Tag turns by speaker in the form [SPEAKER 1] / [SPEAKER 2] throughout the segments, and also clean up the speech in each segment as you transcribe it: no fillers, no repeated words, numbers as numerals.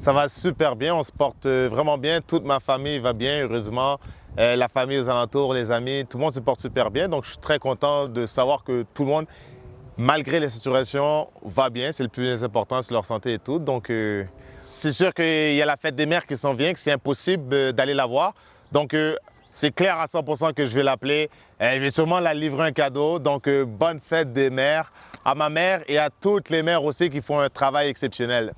[SPEAKER 1] Ça va super bien, on se porte vraiment bien. Toute ma famille va bien, heureusement. La famille aux alentours, les amis, tout le monde se porte super bien. Donc, je suis très content de savoir que tout le monde, malgré les situations, va bien. C'est le plus important, c'est leur santé et tout. Donc, c'est sûr qu'il y a la fête des mères qui s'en vient, que c'est impossible d'aller la voir. Donc, c'est clair à 100% que je vais l'appeler. Je vais sûrement la livrer un cadeau. Donc, bonne fête des mères à ma mère et à toutes les mères aussi qui font un travail exceptionnel.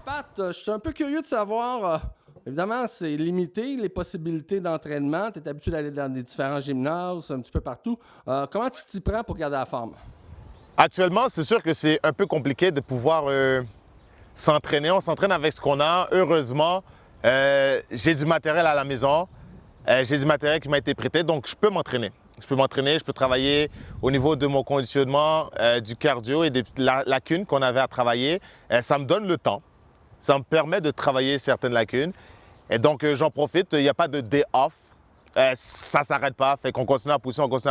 [SPEAKER 2] Pat, je suis un peu curieux de savoir, évidemment, c'est limité les possibilités d'entraînement. Tu es habitué d'aller dans des différents gymnases, un petit peu partout. Comment tu t'y prends pour garder la forme?
[SPEAKER 1] Actuellement, c'est sûr que c'est un peu compliqué de pouvoir s'entraîner. On s'entraîne avec ce qu'on a. Heureusement, j'ai du matériel à la maison. J'ai du matériel qui m'a été prêté, donc je peux m'entraîner. Je peux travailler au niveau de mon conditionnement, du cardio et des lacunes qu'on avait à travailler. Ça me donne le temps. Ça me permet de travailler certaines lacunes. Et donc, j'en profite. Il n'y a pas de day off. Ça ne s'arrête pas. Fait qu'on continue à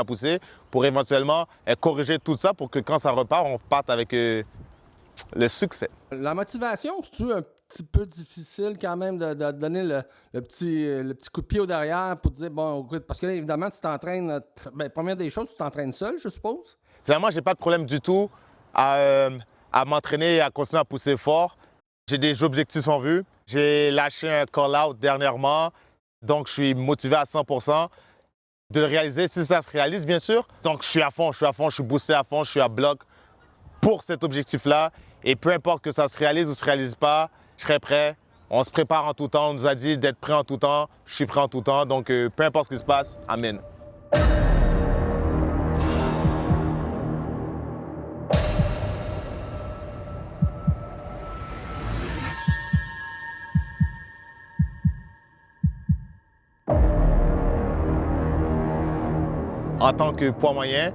[SPEAKER 1] pousser pour éventuellement corriger tout ça pour que quand ça repart, on parte avec le succès.
[SPEAKER 2] La motivation, c'est-tu un petit peu difficile quand même de donner le petit coup de pied au derrière pour te dire, bon, écoute, parce que là, évidemment, tu t'entraînes, première des choses, tu t'entraînes seul, je suppose?
[SPEAKER 1] Finalement, je n'ai pas de problème du tout à m'entraîner et à continuer à pousser fort. J'ai des objectifs en vue. J'ai lâché un call-out dernièrement, donc je suis motivé à 100% de le réaliser, si ça se réalise, bien sûr. Donc, je suis à fond, je suis boosté à fond, je suis à bloc pour cet objectif-là. Et peu importe que ça se réalise ou ne se réalise pas, je serai prêt. On se prépare en tout temps. On nous a dit d'être prêt en tout temps. Je suis prêt en tout temps. Donc, peu importe ce qui se passe, amen. En tant que poids moyen,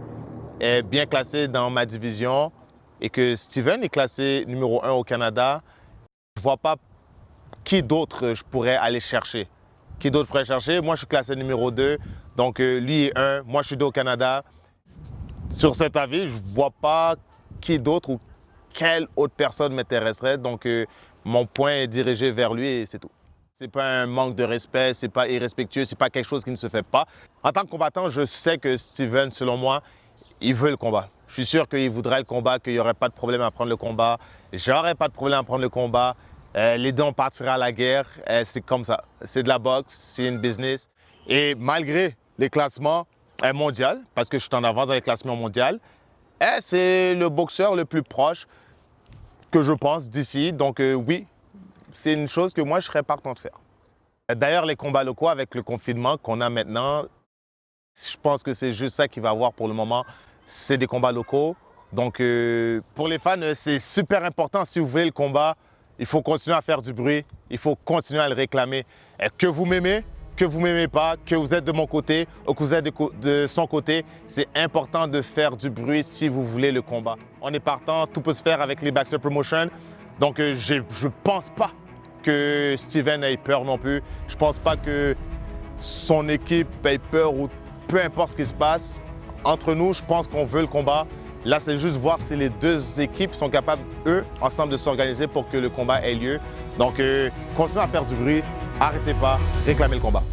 [SPEAKER 1] est bien classé dans ma division et que Steven est classé numéro 1 au Canada, je ne vois pas qui d'autre je pourrais aller chercher. Qui d'autre pourrait chercher? Moi, je suis classé numéro 2, donc lui est 1, moi je suis 2 au Canada. Sur cet avis, je ne vois pas qui d'autre ou quelle autre personne m'intéresserait, donc mon point est dirigé vers lui et c'est tout. C'est pas un manque de respect, c'est pas irrespectueux, c'est pas quelque chose qui ne se fait pas. En tant que combattant, je sais que Steven, selon moi, il veut le combat. Je suis sûr qu'il voudrait le combat, qu'il n'y aurait pas de problème à prendre le combat. J'aurais pas de problème à prendre le combat. Les deux, on partira à la guerre. C'est comme ça. C'est de la boxe, c'est une business. Et malgré les classements mondiaux, parce que je suis en avance dans les classements mondiaux, c'est le boxeur le plus proche que je pense d'ici. Donc oui, c'est une chose que moi, je serais partant de faire. D'ailleurs, les combats locaux avec le confinement qu'on a maintenant, je pense que c'est juste ça qu'il va y avoir pour le moment. C'est des combats locaux. Donc, pour les fans, c'est super important. Si vous voulez le combat, il faut continuer à faire du bruit. Il faut continuer à le réclamer. Que vous m'aimez pas, que vous êtes de mon côté ou que vous êtes de son côté, c'est important de faire du bruit si vous voulez le combat. On est partant, tout peut se faire avec les Baxter Promotions. Donc, je ne pense pas que Steven ait peur non plus. Je ne pense pas que son équipe ait peur ou peu importe ce qui se passe. Entre nous, je pense qu'on veut le combat. Là, c'est juste voir si les deux équipes sont capables, eux, ensemble, de s'organiser pour que le combat ait lieu. Donc, continuez à faire du bruit, arrêtez pas, réclamez le combat.